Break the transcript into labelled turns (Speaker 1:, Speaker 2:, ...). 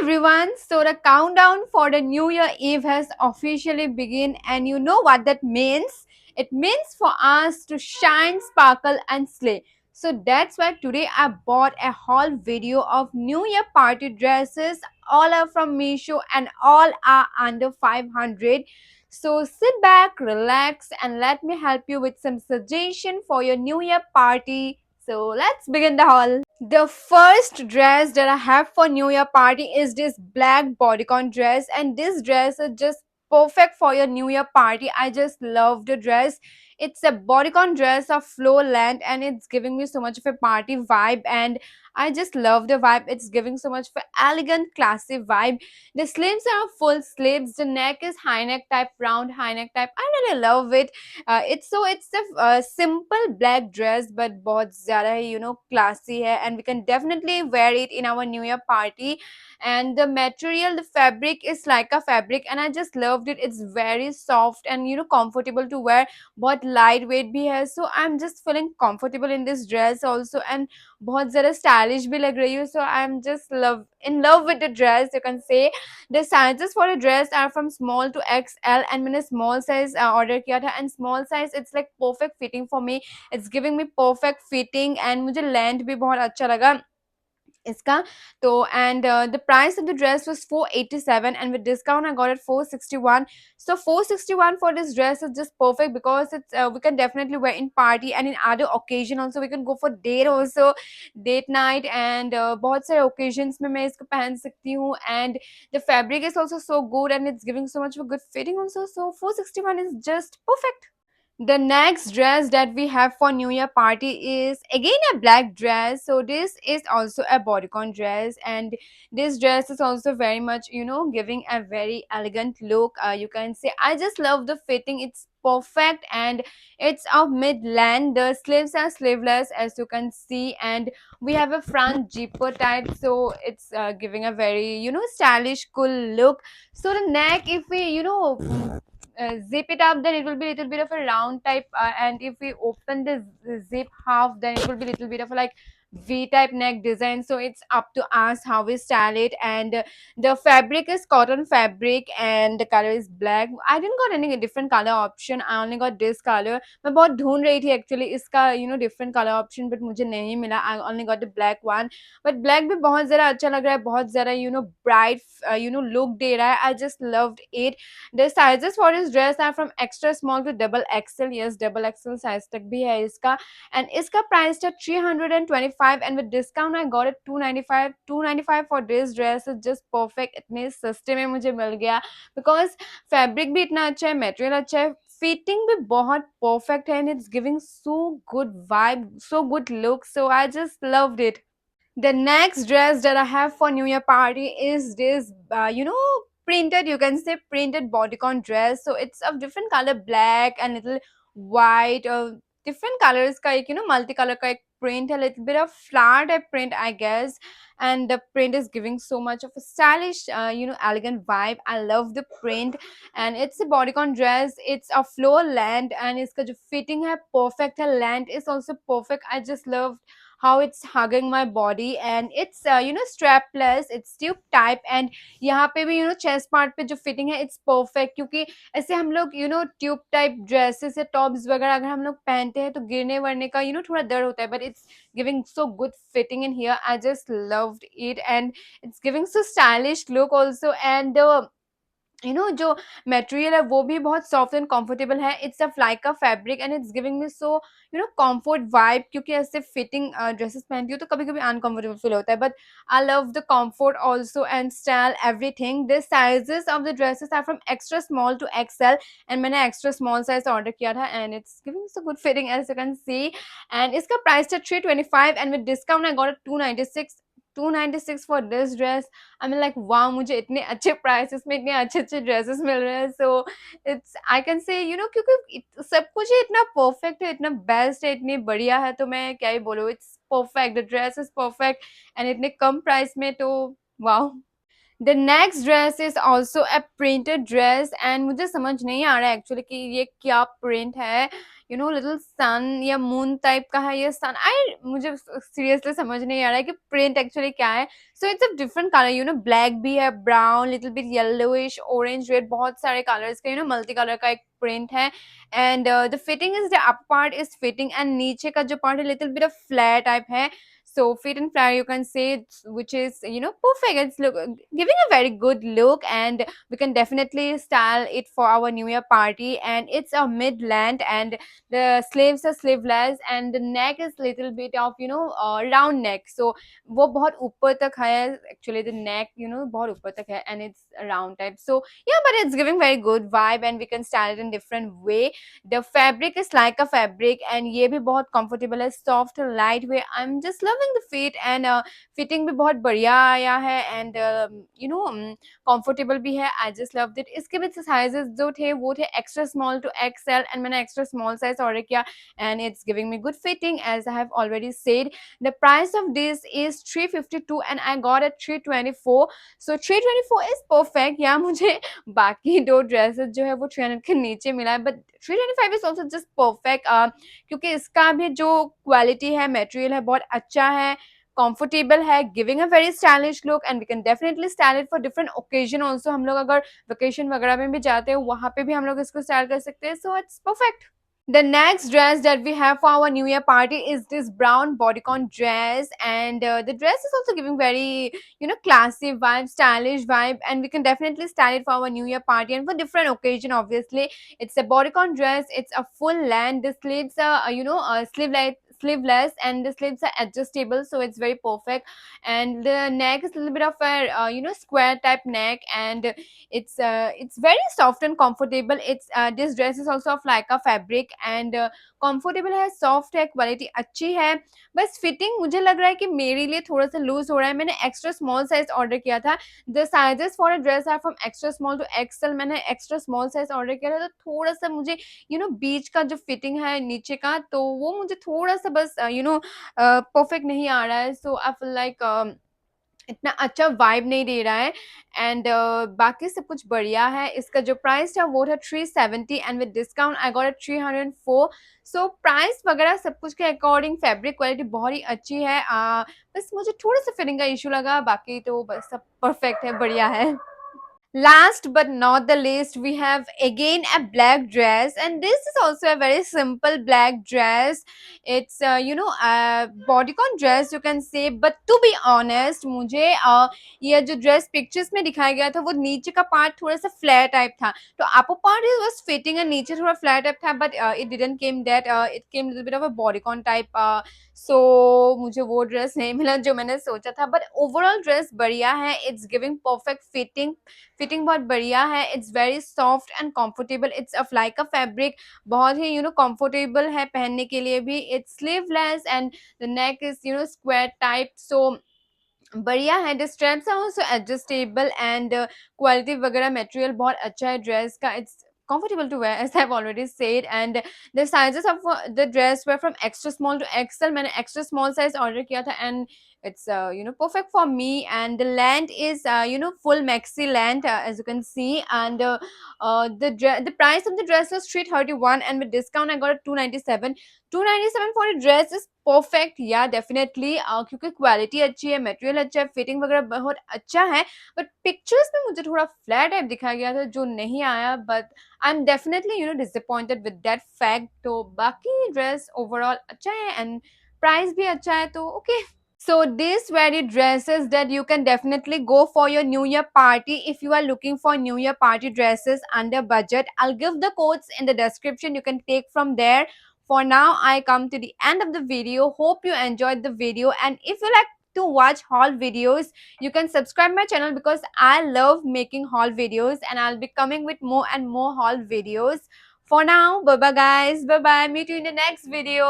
Speaker 1: everyone. So the countdown for the New Year Eve has officially begun, and you know what that means? It means for us to shine, sparkle, and slay. So that's why today I bought a whole video of New Year party dresses. All are from Meesho and all are under 500. So sit back, relax, and let me help you with some suggestion for your New Year party. So let's begin the haul. The first dress that I have for New Year party is this black bodycon dress, and this dress is just perfect for your New Year party. I just love the dress. It's a bodycon dress of floor length, and it's giving me so much of a party vibe, and I just love the vibe. It's giving so much of an elegant, classy vibe. The sleeves are full sleeves. The neck is high neck type, round high neck type. I really love it. It's a simple black dress but बहुत ज़्यादा ही classy है, and we can definitely wear it in our New Year party. And the material, the fabric is like a fabric, and I just loved it. It's very soft and comfortable to wear. बहुत lightweight भी है, so I'm just feeling comfortable in this dress also, and बहुत ज़्यादा stylish भी लग रही हूँ. So I'm just in love with the dress, you can say. The sizes for the dress are from small to XL, and मैंने small size order किया था, and small size it's like perfect fitting for me. It's giving me perfect fitting, and मुझे length भी बहुत अच्छा लगा इसका. तो and the price of the dress was 487, and with discount I got it 461. So 461 for this dress is just perfect because it's we can definitely wear in party and in other occasion also. We can go for date also, date night, and बहुत सारे occasions में मैं इसको पहन सकती हूँ. And the fabric is also so good, and it's giving so much of a good fitting also. So 461 is just perfect. The next dress that we have for New Year party is again a black dress. So this is also a bodycon dress, and this dress is also very much giving a very elegant look. You can say I just love the fitting. It's perfect, and it's of mid-length. The sleeves are sleeveless, as you can see, and we have a front zipper type, so it's giving a very stylish, cool look. So the neck, if we zip it up, then it will be a little bit of a round type, and if we open the zip half, then it will be a little bit of a like V type neck design. So it's up to us how we style it. And the fabric is cotton fabric, and the color is black. I didn't got any different color option, I only got this color. मैं बहुत ढूंढ रही थी actually इसका different color option, but मुझे नहीं मिला. I only got the black one, but black भी बहुत ज़्यादा अच्छा लग रहा है, बहुत ज़्यादा bright look दे रहा है. I just loved it. The sizes for this dress are from extra small to double XL. Yes, double XL size तक भी है इसका. And इसका price था 325, and with discount I got it 295. 295 for this dress is just perfect. इतने सस्ते में मुझे मिल गया, because fabric भी इतना अच्छा है, material अच्छा है, fitting भी बहुत perfect है, and it's giving so good vibe, so good look. So I just loved it. The next dress that I have for New Year party is this, printed, you can say printed bodycon dress. So it's of different color, black and little white, different colors ka ek, multicolor ka ek print, a little bit of flower type print, I guess. And the print is giving so much of a stylish, elegant vibe. I love the print, and it's a bodycon dress. It's a floor length, and iska jo fitting hai perfect hai, length is also perfect. I just love how it's hugging my body, and it's strapless, it's tube type, and यहाँ पे भी chest part पे जो fitting है it's perfect, क्योंकि ऐसे हम लोग ट्यूब टाइप ड्रेसेस या टॉप्स वगैरह अगर हम लोग पहनते हैं तो गिरने वरने का थोड़ा डर होता है, but it's giving so good fitting in here. I just loved it, and it's giving so stylish look also. And the जो मटेरियल है वो भी बहुत सॉफ्ट एंड कंफर्टेबल है. इट्स अ फ्लाई का fabric, and it's giving me so comfort vibe, क्योंकि ऐसे fitting dresses पहनती हूँ तो कभी कभी अनकंफर्टेबल फील होता है, but I love the comfort also and style everything. The sizes of the dresses are from extra small to XL, and मैंने एक्स्ट्रा स्मॉल साइज ऑर्डर किया था, and it's giving so good fitting as you can see. And इसका price था 325, and with discount I got 296. 296 for this dress. I mean like वाह, मुझे इतने अच्छे prices में इतने अच्छे अच्छे ड्रेसेस मिल रहे हैं. So it's I can say क्योंकि सब कुछ ही इतना परफेक्ट है, इतना बेस्ट है, इतनी बढ़िया है, तो मैं क्या ही बोलूँ. It's perfect, the dress is perfect, and इतने कम प्राइस में तो वाह. The next dress is also a printed dress, and मुझे समझ नहीं आ रहा है एक्चुअली कि ये क्या प्रिंट है. लिटिल सन या मून टाइप का है ये सन, आई मुझे सीरियसली समझ नहीं आ रहा है कि प्रिंट एक्चुअली क्या है. So it's a different colour, black भी है, brown, little bit yellowish, orange, red, बहुत सारे कलर्स का मल्टी कलर का एक प्रिंट है. And the fitting is the up part is fitting and नीचे का जो पार्ट है little bit of flat type है. So fit and flare you can say, which is perfect. It's giving a very good look, and we can definitely style it for our new year party. And it's a mid length, and the sleeves are sleeveless, and the neck is little bit of round neck. So वो बहुत ऊपर तक है, actually the neck बहुत ऊपर तक है, and it's a round type. So yeah, but it's giving very good vibe, and we can style it in different way. The fabric is like a fabric, and ये भी बहुत comfortable है, soft light way. I'm just loving the fit, and fitting भी बहुत बढ़िया आया है, and comfortable भी है. I just loved it. इसके भी sizes जो थे वो थे extra small to XL, and मैंने extra small size order किया, and it's giving me good fitting as I have already said. The price of this is 352, and I got it 324. So 324 is perfect. या मुझे बाकी दो dresses जो है वो 300 के नीचे मिला है, but 325 is also just perfect, क्योंकि इसका भी जो क्वालिटी है, मटेरियल है, बहुत अच्छा है, कंफर्टेबल है, giving a very stylish look, and we can definitely style it for different occasion also. हम लोग अगर वेकेशन वगैरह में भी जाते हैं, वहां पे भी हम लोग इसको स्टाइल कर सकते हैं. So it's perfect. The next dress that we have for our new year party is this brown bodycon dress, and the dress is also giving very classy vibe, stylish vibe, and we can definitely style it for our new year party and for different occasion. Obviously, it's a bodycon dress, it's a full length, the sleeves are sleeveless, and the sleeves are adjustable, so it's very perfect. And the neck is a little bit of a square type neck, and it's very soft and comfortable. It's this dress is also of like a fabric, and comfortable है, soft है, quality अच्छी है. बस fitting मुझे लग रहा है कि मेरे लिए थोड़ा सा लूज हो रहा है. मैंने एक्स्ट्रा स्मॉल साइज ऑर्डर किया था. The sizes for a dress are from extra small to XL. मैंने एक्स्ट्रा स्मॉल साइज ऑर्डर किया था, तो थोड़ा सा मुझे बीच का जो फिटिंग है नीचे का, तो वो मुझे थोड़ा सा बस परफेक्ट नहीं आ रहा है. सो आई फील लाइक इतना अच्छा वाइब नहीं दे रहा है. एंड बाकी सब कुछ बढ़िया है. इसका जो प्राइस था वो था 370, and with discount I got it 304. So price वगैरह सब कुछ के अकॉर्डिंग फैब्रिक क्वालिटी बहुत ही अच्छी है. बस मुझे थोड़ा सा फिटिंग का इशू लगा, बाकी तो बस सब परफेक्ट है, बढ़िया है. Last but not the least, we have again a black dress, and this is also a very simple black dress. It's a bodycon dress you can say, but to be honest, मुझे ये जो dress pictures में दिखाया गया था वो नीचे का पार्ट थोड़ा सा फ्लैट टाइप था, तो upper part is was fitting and नीचे थोड़ा फ्लैट टाइप था, but it didn't came that, it came little bit of a bodycon type. So मुझे वो ड्रेस नहीं मिला जो मैंने सोचा था, बट ओवरऑल ड्रेस बढ़िया है. It's giving perfect fitting, fitting बहुत बढ़िया है. It's very soft and comfortable. It's of like a fabric, बहुत ही कंफर्टेबल है पहनने के लिए भी. It's sleeveless, and the neck is square type. So बढ़िया है. The straps are also adjustable, and quality वगैरह मटेरियल बहुत अच्छा है ड्रेस का. It's comfortable to wear as I've already said, and the sizes of the dress were from extra small to XL. मैंने extra small size order किया था, and it's perfect for me. And the length is full maxi length, as you can see. And the price of the dress was 331, and with discount I got it 297. 297 for a dress is perfect, yeah, definitely. क्योंकि quality अच्छी है, material अच्छा है, fitting वगैरह बहुत अच्छा है. But pictures में मुझे थोड़ा फ्लैट टाइप दिखाया गया था जो नहीं आया, but I am definitely disappointed with that fact. तो बाकी ड्रेस ओवरऑल अच्छा है, एंड प्राइस भी अच्छा है, तो okay. So these very dresses that you can definitely go for your new year party if you are looking for new year party dresses under budget. I'll give the codes in the description, you can take from there. For now, I come to the end of the video. Hope you enjoyed the video, and if you like to watch haul videos, you can subscribe my channel, because I love making haul videos, and I'll be coming with more and more haul videos. For now, bye bye guys, bye bye, meet you in the next video.